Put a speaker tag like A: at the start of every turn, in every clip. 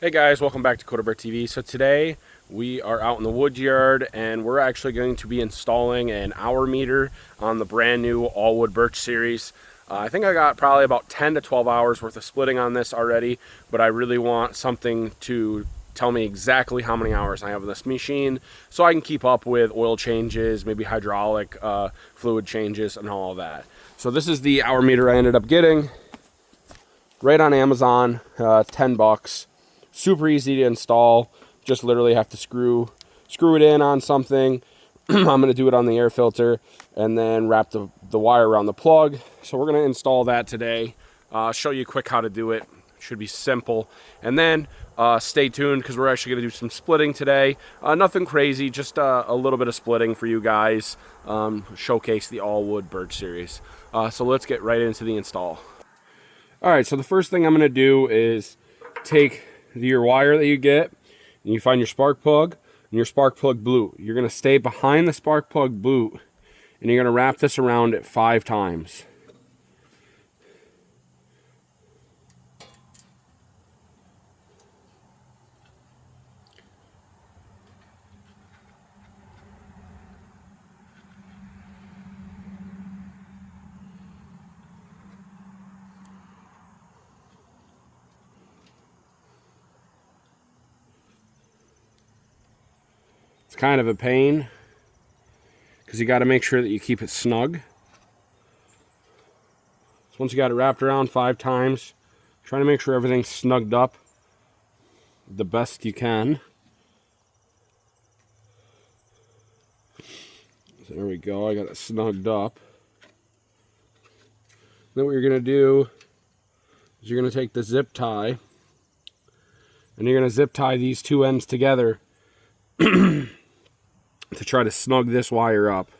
A: Hey guys, welcome back to Coda TV. So today we are out in the wood yard and we're actually going to be installing an hour meter on the brand new All Wood Birch Series. I think I got probably about 10 to 12 hours worth of splitting on this already, but I really want something to tell me exactly how many hours I have on this machine so I can keep up with oil changes, maybe hydraulic fluid changes and all of that. So this is the hour meter I ended up getting right on Amazon, 10 bucks. Super easy to install. Just literally have to screw it in on something. I'm going to do it on the air filter and then wrap the wire around the plug. So we're going to install that today. Show you quick how to do it. Should be simple. And then stay tuned because we're actually going to do some splitting today. Nothing crazy, just a little bit of splitting for you guys. Showcase the All Wood Birch Series. So let's get right into the install. All right, so the first thing I'm going to do is take your wire that you get, and you find your spark plug and your spark plug boot. You're going to stay behind the spark plug boot, and you're going to wrap this around it 5 times. It's kind of a pain because you got to make sure that you keep it snug. So once you got it wrapped around 5 times, try to make sure everything's snugged up the best you can. So there we go, I got it snugged up. Then what you're going to do is you're going to take the zip tie and you're going to zip tie these 2 ends together to try to snug this wire up.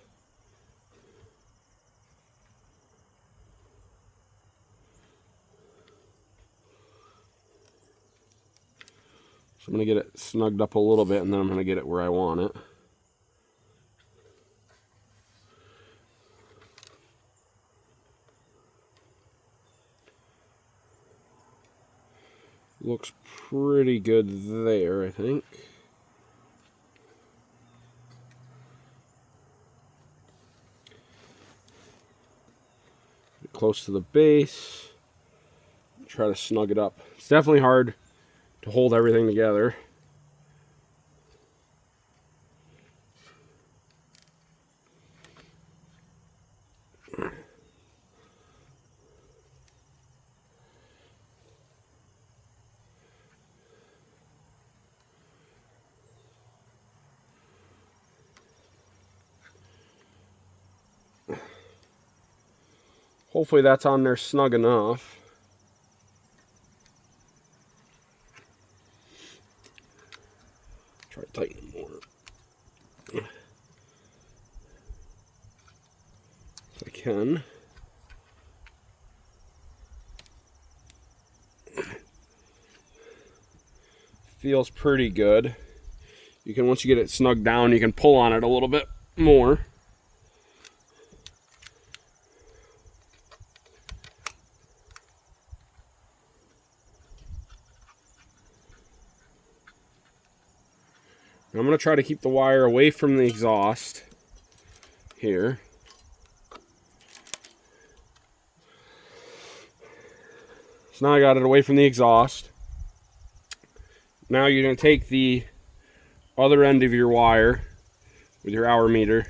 A: So I'm going to get it snugged up a little bit and then I'm going to get it where I want it. Looks pretty good there, I think. Get close to the base. Try to snug it up. It's definitely hard to hold everything together. Hopefully that's on there snug enough. Try to tighten it more. If I can. Feels pretty good. You can, once you get it snugged down, you can pull on it a little bit more. I'm going to try to keep the wire away from the exhaust here. So now I got it away from the exhaust. Now you're going to take the other end of your wire with your hour meter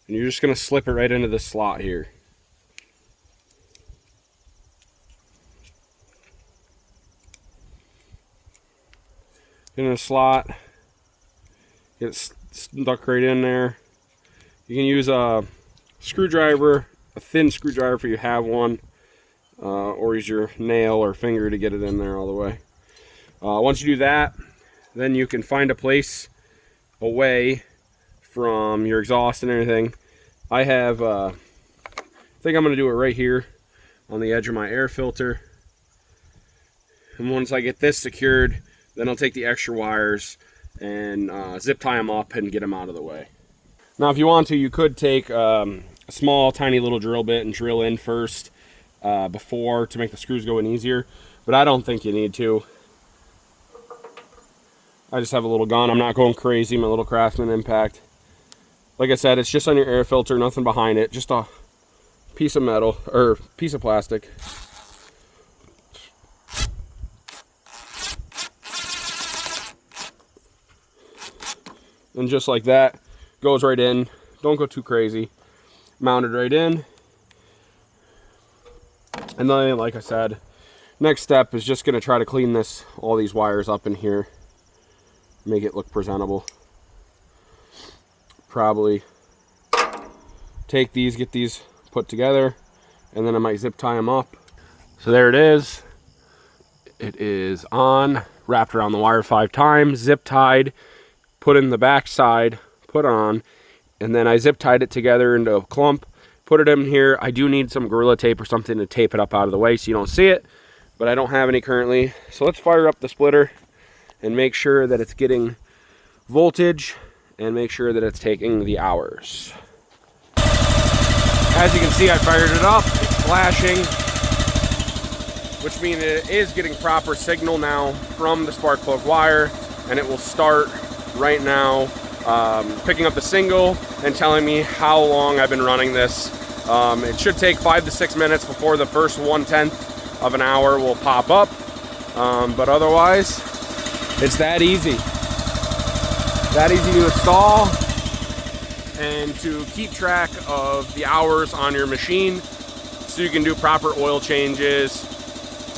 A: and you're just going to slip it right into the slot here. In the slot, get it stuck right in there. You can use a screwdriver, a thin screwdriver if you have one, or use your nail or finger to get it in there all the way. Once you do that, then you can find a place away from your exhaust and everything. I have, I think I'm going to do it right here on the edge of my air filter. And once I get this secured, then I'll take the extra wires and zip tie them up and get them out of the way. Now if you want to, you could take a small tiny little drill bit and drill in first before to make the screws go in easier, but I don't think you need to. I just have a little gun. I'm not going crazy, my little Craftsman impact. Like I said, it's just on your air filter, nothing behind it, just a piece of metal, or piece of plastic. And just like that, goes right in. Don't go too crazy. Mounted right in. And then, like I said, next step is just gonna try to clean all these wires up in here. Make it look presentable. Probably take these, get these put together, and then I might zip tie them up. So there it is. It is on, wrapped around the wire 5 times, zip tied, put in the back side, put on, and then I zip tied it together into a clump, put it in here. I do need some Gorilla Tape or something to tape it up out of the way so you don't see it, but I don't have any currently. So let's fire up the splitter and make sure that it's getting voltage and make sure that it's taking the hours. As you can see, I fired it up, it's flashing, which means it is getting proper signal now from the spark plug wire, and it will start right now picking up the single and telling me how long I've been running this. It should take 5 to 6 minutes before the first 1/10 of an hour will pop up, but otherwise it's that easy. That easy to install and to keep track of the hours on your machine so you can do proper oil changes,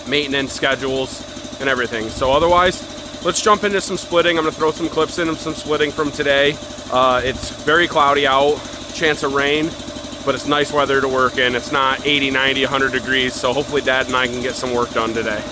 A: maintenance schedules, and everything. So otherwise, let's jump into some splitting. I'm gonna throw some clips in of some splitting from today. It's very cloudy out, chance of rain, but it's nice weather to work in. It's not 80, 90, 100 degrees, so hopefully Dad and I can get some work done today.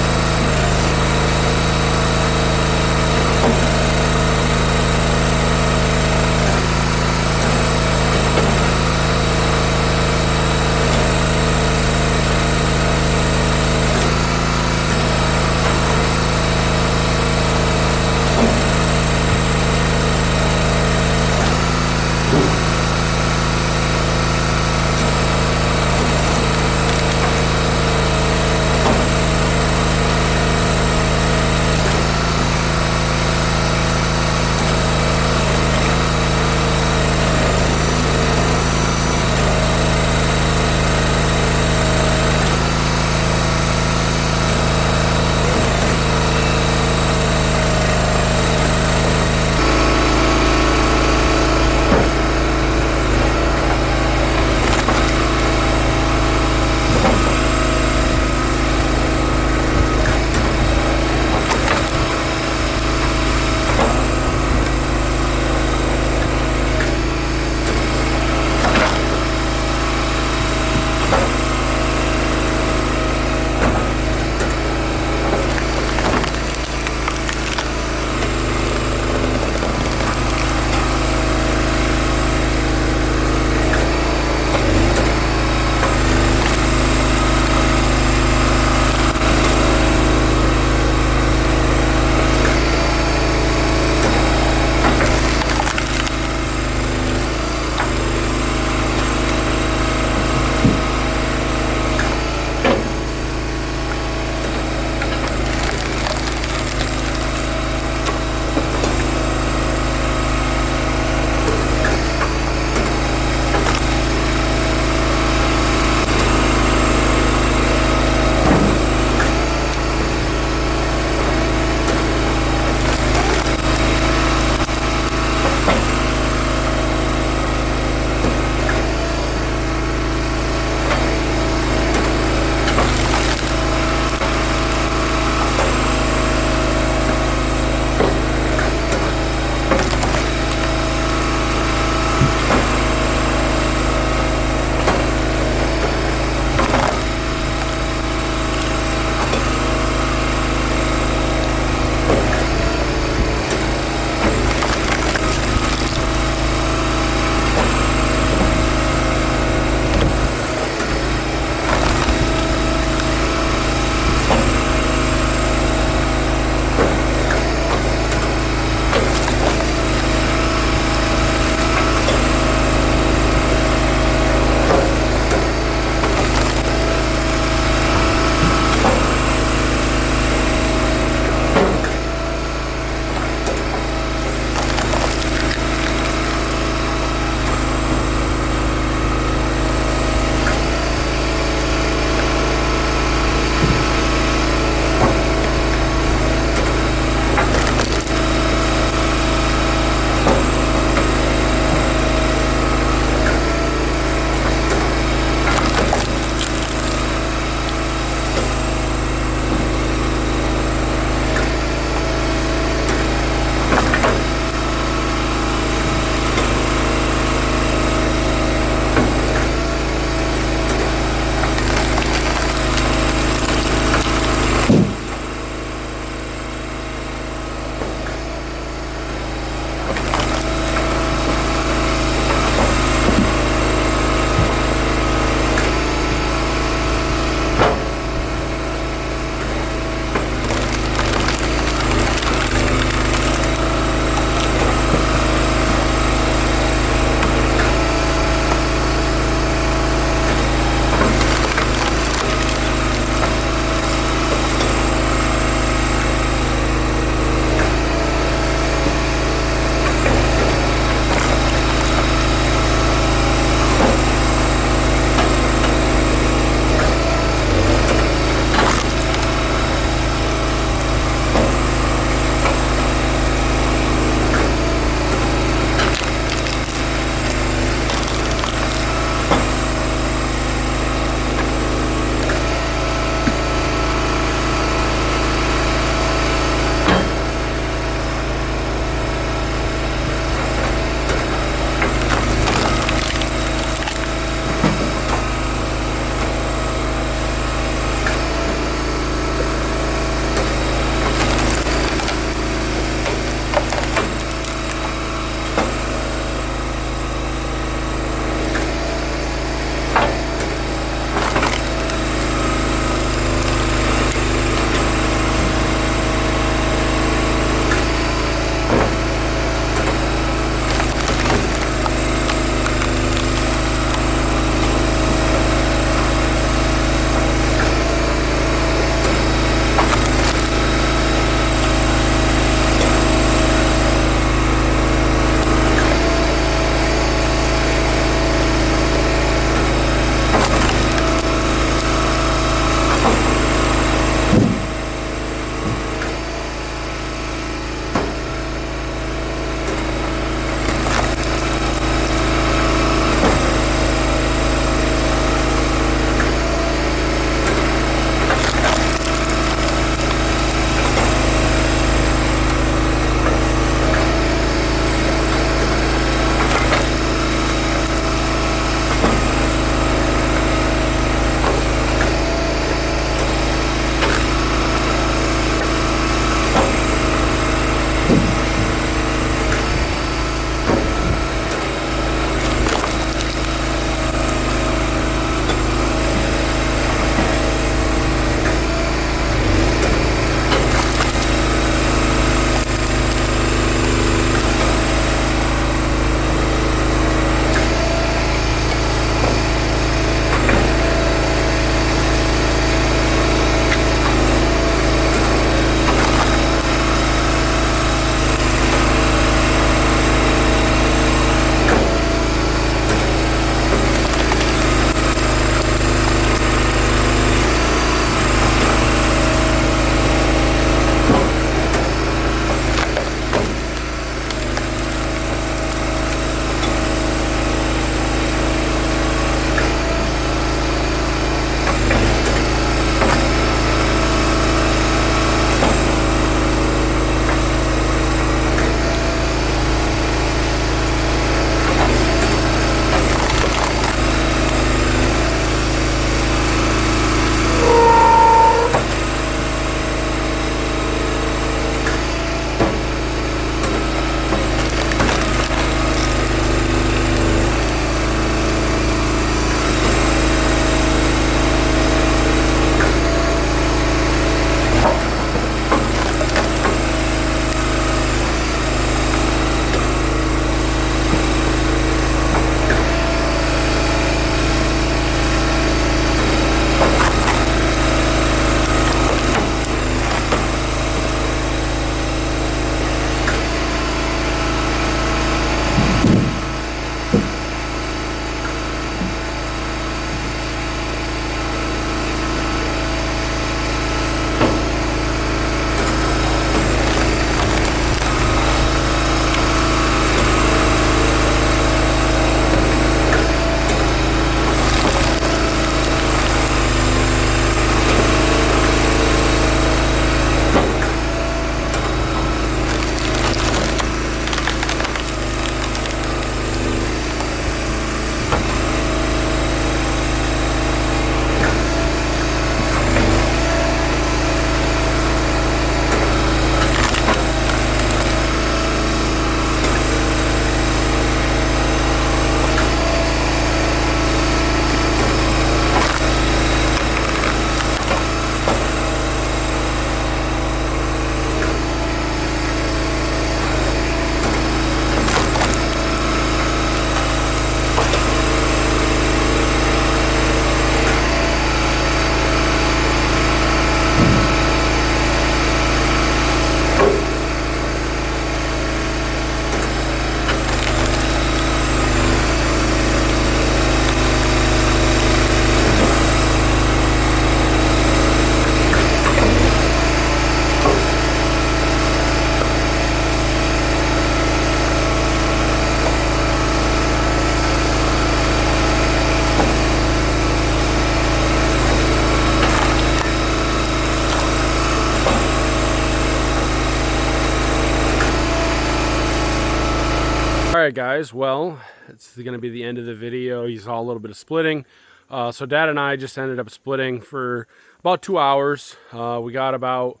A: right, guys, well, it's going to be the end of the video. You saw a little bit of splitting. So Dad and I just ended up splitting for about 2 hours. We got about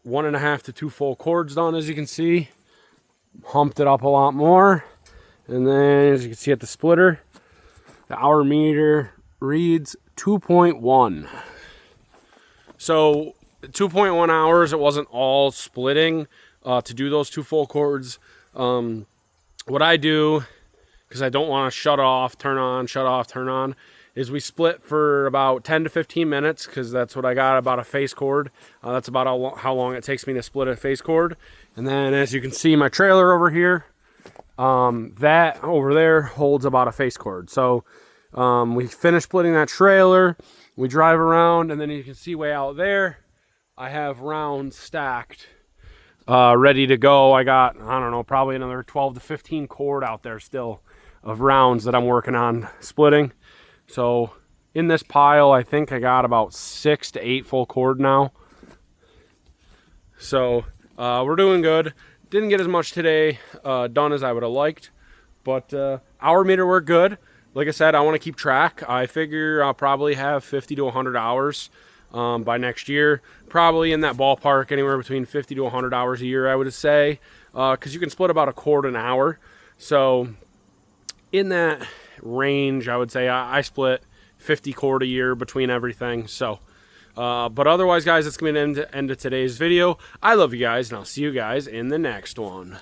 A: 1.5 to 2 full cords done, as you can see. Humped it up a lot more. And then, as you can see at the splitter, the hour meter reads 2.1. So 2.1 hours, it wasn't all splitting to do those 2 full cords. What I do, because I don't want to shut off, turn on, shut off, turn on, is we split for about 10 to 15 minutes, because that's what I got about a face cord. That's about how long it takes me to split a face cord. And then, as you can see, my trailer over here, that over there holds about a face cord. So we finish splitting that trailer, we drive around, and then you can see way out there, I have rounds stacked, ready to go. I got, I don't know, probably another 12 to 15 cord out there still of rounds that I'm working on splitting. So in this pile, I think I got about 6 to 8 full cord now. So we're doing good. Didn't get as much today done as I would have liked, but hour meter worked good. Like I said, I want to keep track. I figure I'll probably have 50 to 100 hours by next year, probably in that ballpark, anywhere between 50 to 100 hours a year, I would say, because you can split about a cord an hour. So in that range, I would say I split 50 cord a year between everything. So but otherwise, guys, that's going to be the end of today's video. I love you guys, and I'll see you guys in the next one.